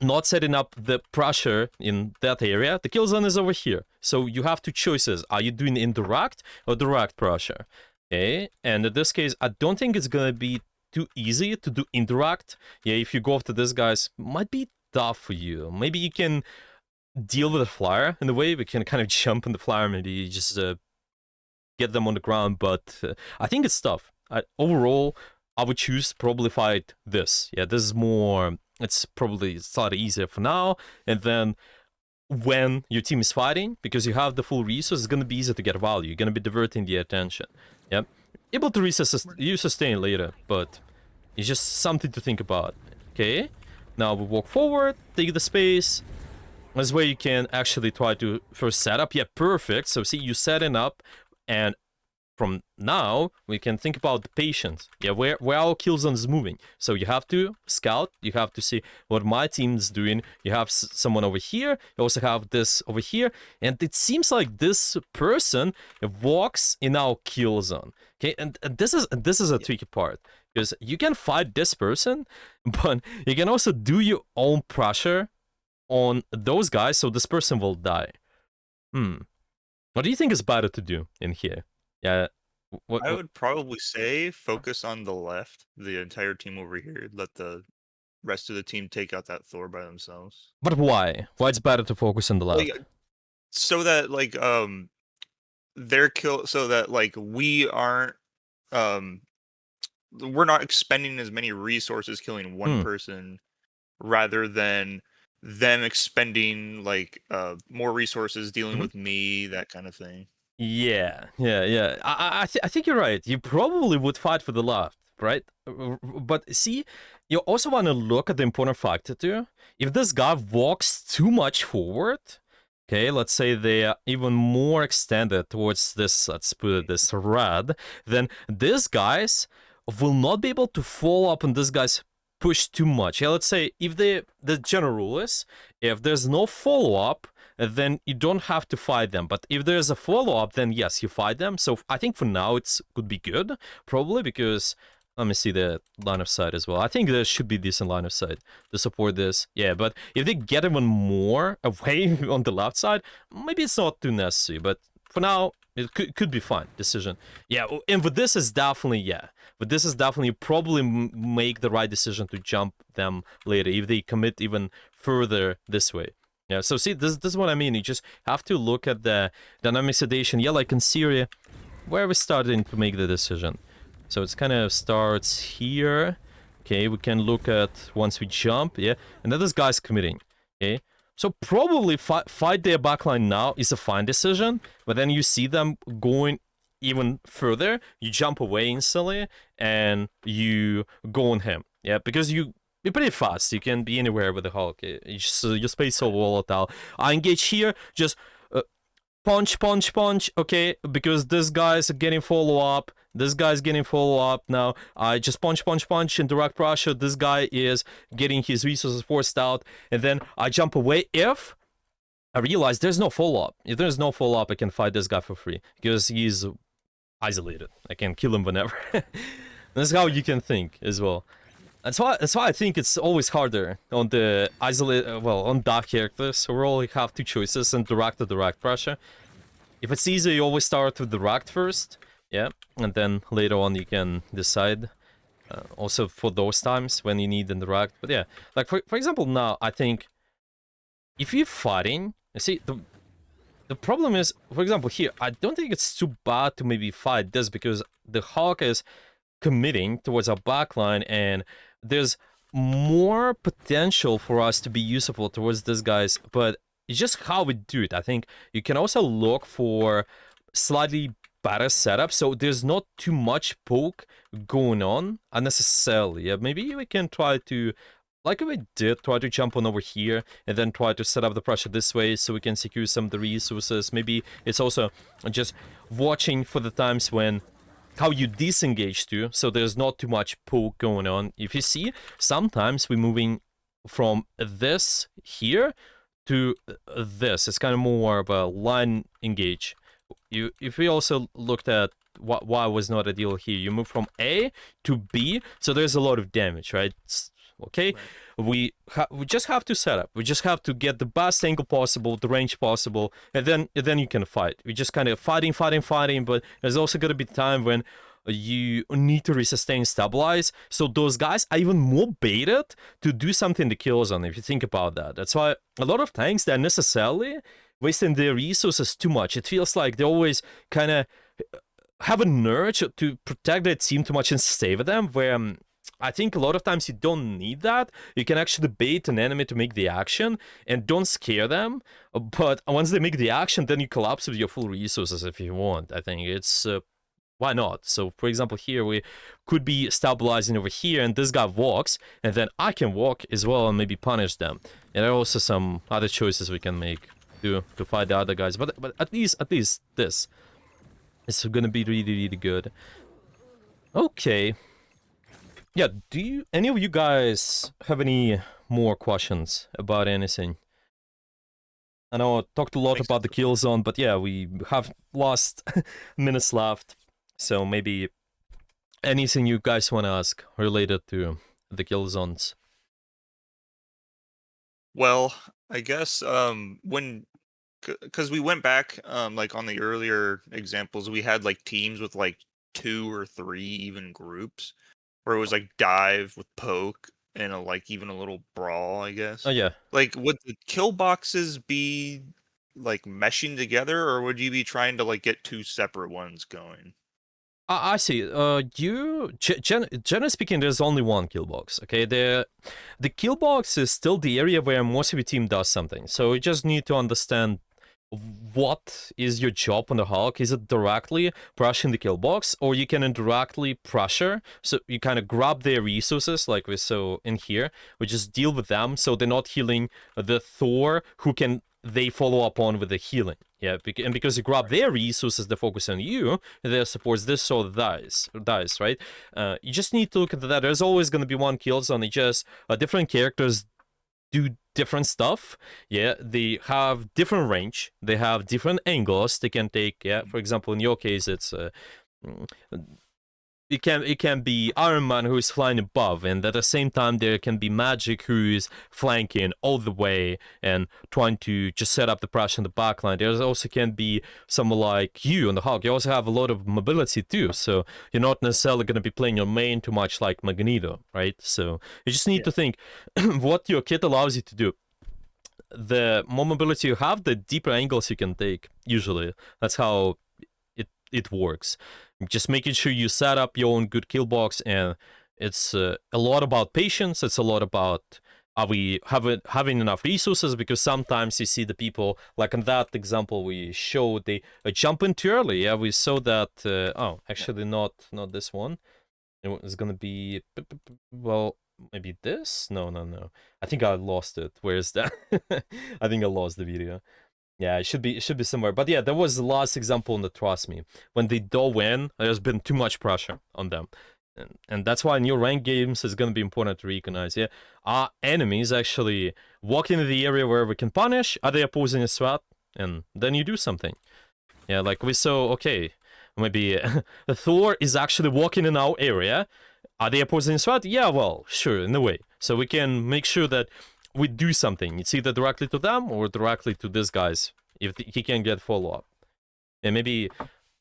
not setting up the pressure in that area. The kill zone is over here. So you have two choices. Are you doing indirect or direct pressure? Okay, and in this case, I don't think it's gonna be too easy to do indirect. Yeah, if you go after this guys, might be tough for you. Maybe you can deal with the flyer in a way. We can kind of jump in the flyer, maybe just get them on the ground, but I think it's tough. Overall, I would choose probably fight this. Yeah, this is more, it's probably slightly easier for now, and then when your team is fighting, because you have the full resource, it's gonna be easier to get value. You're gonna be diverting the attention. Yeah, able to you sustain later, but it's just something to think about. Okay, now we walk forward, take the space. This way you can actually try to first set up. Yeah, perfect. So see, you setting up, and from now we can think about the patience. Yeah, where our kill zone is moving. So you have to scout, you have to see what my team's doing. You have someone over here, you also have this over here, and it seems like this person walks in our kill zone. Okay, and this is a tricky part, because you can fight this person, but you can also do your own pressure on those guys, so this person will die. What do you think is better to do in here? Yeah, I would probably say focus on the left, the entire team over here. Let the rest of the team take out that Thor by themselves. But why? Why it's better to focus on the left? So that their kill, so that we aren't we're not expending as many resources killing one person, rather than them expending more resources dealing with me, that kind of thing. Yeah. I think you're right. You probably would fight for the left, right? But see, you also want to look at the important factor too. If this guy walks too much forward, okay, let's say they are even more extended towards this, let's put it this red, then these guys will not be able to follow up on this guy's push too much. Yeah, let's say if the general rule is, if there's no follow-up, then you don't have to fight them. But if there's a follow-up, then yes, you fight them. So I think for now it could be good, probably, because let me see the line of sight as well. I think there should be decent line of sight to support this. Yeah, but if they get even more away on the left side, maybe it's not too necessary. But for now, it could be fine decision. Yeah, and with this is definitely, yeah. But this is definitely probably make the right decision to jump them later if they commit even further this way. Yeah, so see, this is what I mean. You just have to look at the dynamic sedation. Yeah, like in Syria, where we're starting to make the decision. So it's kind of starts here. Okay, we can look at once we jump, yeah. And then this guy's committing, okay. So probably fight their backline now is a fine decision, but then you see them going even further, you jump away instantly, and you go on him, yeah, because you're pretty fast. You can be anywhere with the Hulk. Your space so volatile. I engage here, just punch, okay, because this guy's getting follow-up. This guy's getting follow-up now. I just punch, in direct pressure. This guy is getting his resources forced out, and then I jump away. If I realize there's no follow-up, if there's no follow-up, I can fight this guy for free, because he's isolated. I can kill him whenever. That's how you can think as well. That's why I think it's always harder on the on dark characters. We only have two choices, and direct or direct pressure. If it's easy, you always start with direct first, yeah, and then later on you can decide. Also for those times when you need indirect. But yeah, like for example now, I think if you're fighting, you see the problem is, for example here, I don't think it's too bad to maybe fight this, because the Hawk is committing towards our backline, and there's more potential for us to be useful towards these guys, but it's just how we do it. I think you can also look for slightly better setup, so there's not too much poke going on unnecessarily. Yeah, maybe we can try to, like we did, try to jump on over here and then try to set up the pressure this way so we can secure some of the resources. Maybe it's also just watching for the times when how you disengage too, so there's not too much poke going on. If you see, sometimes we're moving from this here to this. It's kind of more of a line engage. If we also looked at why was not ideal here, you move from A to B, so there's a lot of damage, right? Okay, right. We just have to set up. We just have to get the best angle possible, the range possible, and then you can fight. We just kind of fighting, but there's also gonna be time when you need to resustain, stabilize. So those guys are even more baited to do something in the kill zone. If you think about that, that's why a lot of tanks, they're necessarily wasting their resources too much. It feels like they always kind of have an urge to protect their team too much and save them, where I think a lot of times you don't need that. You can actually bait an enemy to make the action and don't scare them. But once they make the action, then you collapse with your full resources if you want. I think it's... why not? So, for example, here we could be stabilizing over here, and this guy walks, and then I can walk as well and maybe punish them. And there are also some other choices we can make to fight the other guys. But at least this is gonna be really good. Okay. Yeah, do any of you guys have any more questions about anything? I know I talked a lot about the kill zone, but yeah, we have lost minutes left. So maybe anything you guys want to ask related to the kill zones? Well, I guess because we went back like on the earlier examples, we had like teams with like 2 or 3 even groups where it was like dive with poke and like even a little brawl, I guess. Oh yeah. Like, would the kill boxes be like meshing together, or would you be trying to like get 2 separate ones going? I see. Generally speaking, there's only one kill box. Okay, the kill box is still the area where most of your team does something. So you just need to understand what is your job on the Hulk. Is it directly pressuring the kill box, or you can indirectly pressure? So you kind of grab their resources, like we saw in here. We just deal with them, so they're not healing the Thor, who can they follow up on with the healing. Yeah, and because you grab their resources, they focus on you, and they supports this or dies, right? You just need to look at that. There's always going to be one kill zone. It just different characters do different stuff. Yeah, they have different range. They have different angles they can take. Yeah, for example, in your case, it's it can be Iron Man who is flying above, and at the same time there can be Magic who is flanking all the way and trying to just set up the pressure in the backline. There also can be someone like you on the Hulk. You also have a lot of mobility too, so you're not necessarily going to be playing your main too much like Magneto, right? So you just need to think what your kit allows you to do. The more mobility you have, the deeper angles you can take, usually. That's how it works. Just making sure you set up your own good kill box, and it's a lot about patience. It's a lot about are we having enough resources, because sometimes you see the people, like in that example we showed, they jump in too early. Yeah, we saw that. Oh, actually not this one. It's gonna be, well, maybe this. No. I think I lost it. Where is that? I think I lost the video. Yeah, it should be somewhere. But yeah, there was the last example in the Trust Me. When they do win, there's been too much pressure on them. And that's why in your ranked games it's going to be important to recognize, yeah, are enemies actually walking in the area where we can punish? Are they opposing a threat? And then you do something. Yeah, like we saw, okay, maybe Thor is actually walking in our area. Are they opposing a threat? Yeah, well, sure, in a way. So we can make sure that we do something. It's either directly to them or directly to these guys, if he can get follow-up. And maybe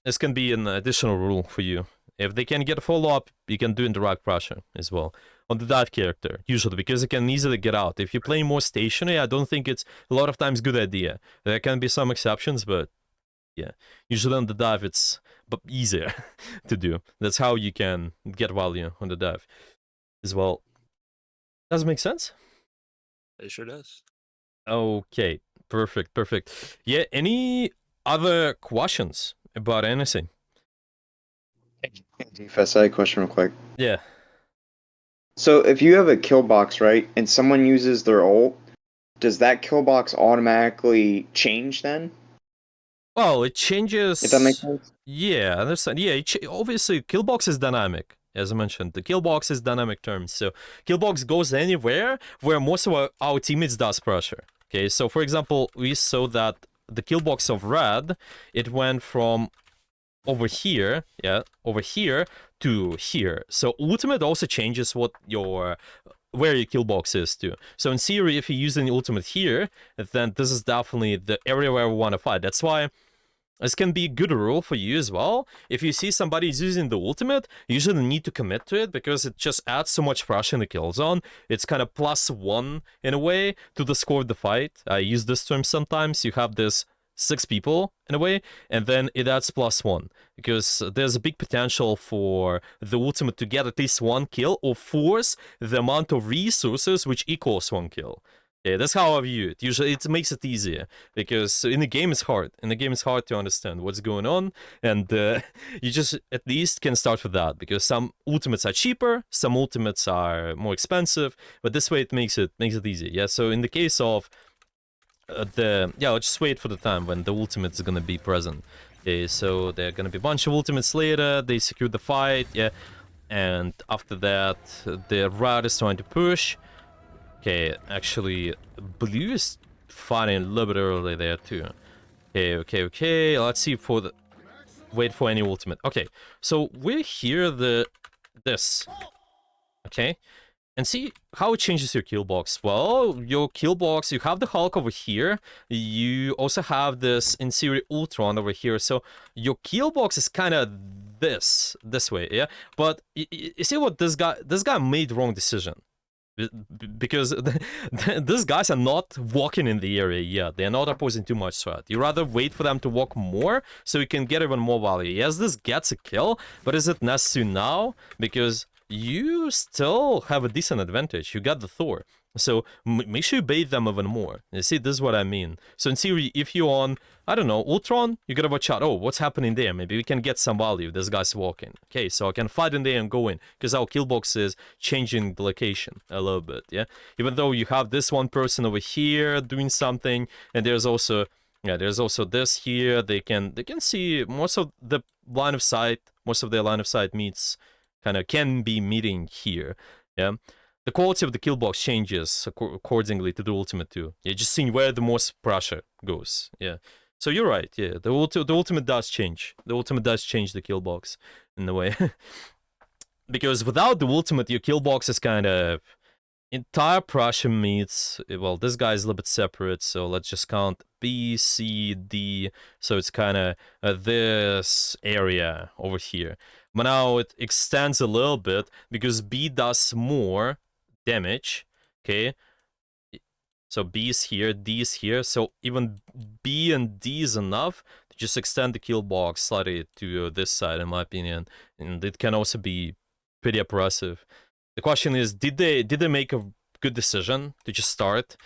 this can be an additional rule for you. If they can get follow-up, you can do indirect pressure as well on the dive character, usually, because it can easily get out. If you play more stationary, I don't think it's a lot of times good idea. There can be some exceptions, but yeah, usually on the dive it's easier to do. That's how you can get value on the dive as well. Does it make sense? It sure does. Okay, perfect. Yeah, any other questions about anything? Defense, I had a question real quick. Yeah. So if you have a kill box, right, and someone uses their ult, does that kill box automatically change then? Well, it If that makes changes. sense? Yeah, I understand. Yeah, obviously, Killbox is dynamic, as I mentioned. The Killbox is dynamic term. So, Killbox goes anywhere where most of our teammates does pressure. Okay, so for example, we saw that the Killbox of Red, it went from over here, over here to here. So, ultimate also changes where your killbox is too. So in theory, if you use an ultimate here, then this is definitely the area where we want to fight. That's why this can be a good rule for you as well. If you see somebody using the ultimate, you usually need to commit to it because it just adds so much pressure in the kill zone. It's kind of +1 in a way to the score of the fight. I use this term sometimes. You have this 6 people in a way, and then it adds +1 because there's a big potential for the ultimate to get at least 1 kill or force the amount of resources which equals 1 kill. Yeah, that's how I view it. Usually it makes it easier because in the game it's hard. In the game it's hard to understand what's going on, and you just at least can start with that because some ultimates are cheaper, some ultimates are more expensive, but this way it makes it easy. Yeah, so in the case of I'll just wait for the time when the ultimate's gonna be present. Okay, so there are gonna be a bunch of ultimates later, they secure the fight, yeah, and after that the red is trying to push. Okay, actually blue is fighting a little bit early there too. Okay, let's see for the wait for any ultimate. Okay, so we're here this. Okay, and see how it changes your kill box. Well, your kill box, you have the Hulk over here. You also have this in theory Ultron over here. So your kill box is kind of this way, yeah. But you see what this guy made wrong decision. Because these guys are not walking in the area yet. They're not opposing too much threat. You rather wait for them to walk more so you can get even more value. Yes, this gets a kill, but is it necessary now? Because you still have a decent advantage. You got the Thor. So make sure you bait them even more. You see, this is what I mean. So in theory, if you're on, I don't know, Ultron, you gotta watch out. Oh, what's happening there? Maybe we can get some value. This guy's walking. Okay, so I can fight in there and go in. Because our kill box is changing the location a little bit, yeah? Even though you have this one person over here doing something, and there's also this here. They can see most of the line of sight, most of their line of sight meets kind of can be meeting here, yeah? The quality of the kill box changes accordingly to the ultimate too. Yeah, just seeing where the most pressure goes. Yeah. So you're right. Yeah, the ultimate does change. The ultimate does change the kill box in a way. Because without the ultimate, your kill box is kind of entire pressure meets. Well, this guy is a little bit separate, so let's just count B, C, D. So it's kind of this area over here. But now it extends a little bit because B does more damage, okay? So B is here, D is here, so even B and D is enough to just extend the kill box slightly to this side, in my opinion, and it can also be pretty oppressive. The question is, did they make a good decision to just start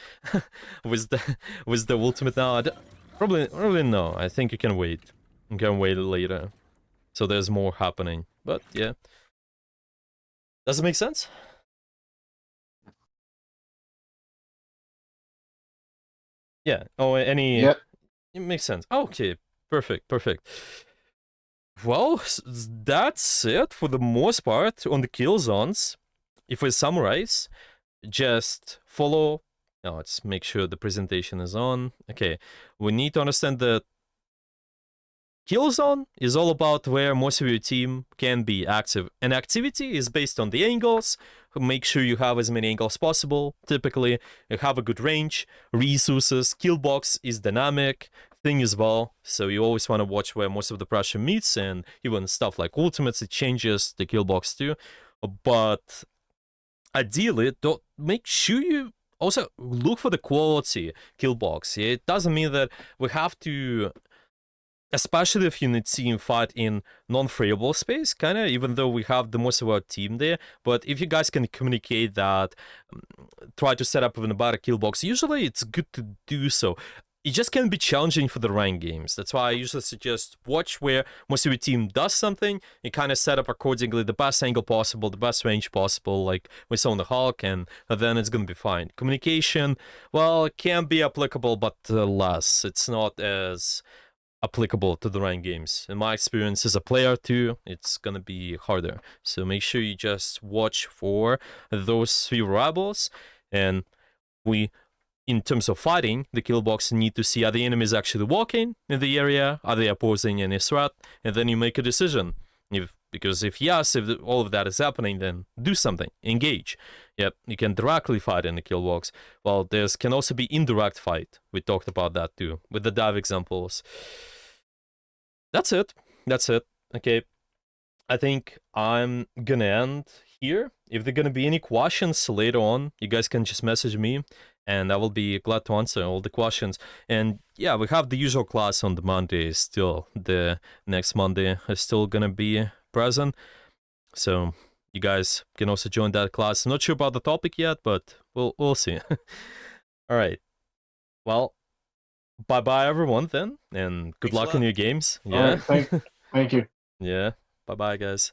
with the ultimate now? Probably no. I think you can wait. You can wait later, so there's more happening. But yeah, does it make sense? Yeah. Oh, any... Yep. It makes sense. Okay, perfect. Well, that's it for the most part on the kill zones. If we summarize, just follow... Now let's make sure the presentation is on. Okay, we need to understand that kill zone is all about where most of your team can be active. And activity is based on the angles. Make sure you have as many angles possible. Typically, you have a good range, resources. Kill box is dynamic thing as well. So you always want to watch where most of the pressure meets, and even stuff like ultimates, it changes the kill box too. But ideally, don't make sure you also look for the quality kill box. It doesn't mean that we have to, especially if you need to see him fight in non-freeable space, kind of, even though we have the most of our team there. But if you guys can communicate that, try to set up even a better kill box, usually it's good to do so. it just can be challenging for the ranked games. That's why I usually suggest watch where most of your team does something and kind of set up accordingly the best angle possible, the best range possible, like we saw on the Hulk, and then it's going to be fine. Communication, well, it can be applicable, but less. It's not as applicable to the ranked games. In my experience as a player too, it's going to be harder. So make sure you just watch for those three variables, and in terms of fighting, the kill box need to see are the enemies actually walking in the area, are they opposing any threat, and then you make a decision. Because if yes, if all of that is happening, then do something, engage. Yep, you can directly fight in the kill box. Well, there can also be indirect fight. We talked about that too, with the dive examples. That's it. Okay, I think I'm gonna end here. If there are gonna be any questions later on, you guys can just message me, and I will be glad to answer all the questions. And yeah, we have the usual class on the Monday still. The next Monday is still gonna be present. So you guys can also join that class. I'm not sure about the topic yet, but we'll see. All right. Well, bye everyone then, and good luck in your games. Yeah. All right, thank you. Yeah. Bye guys.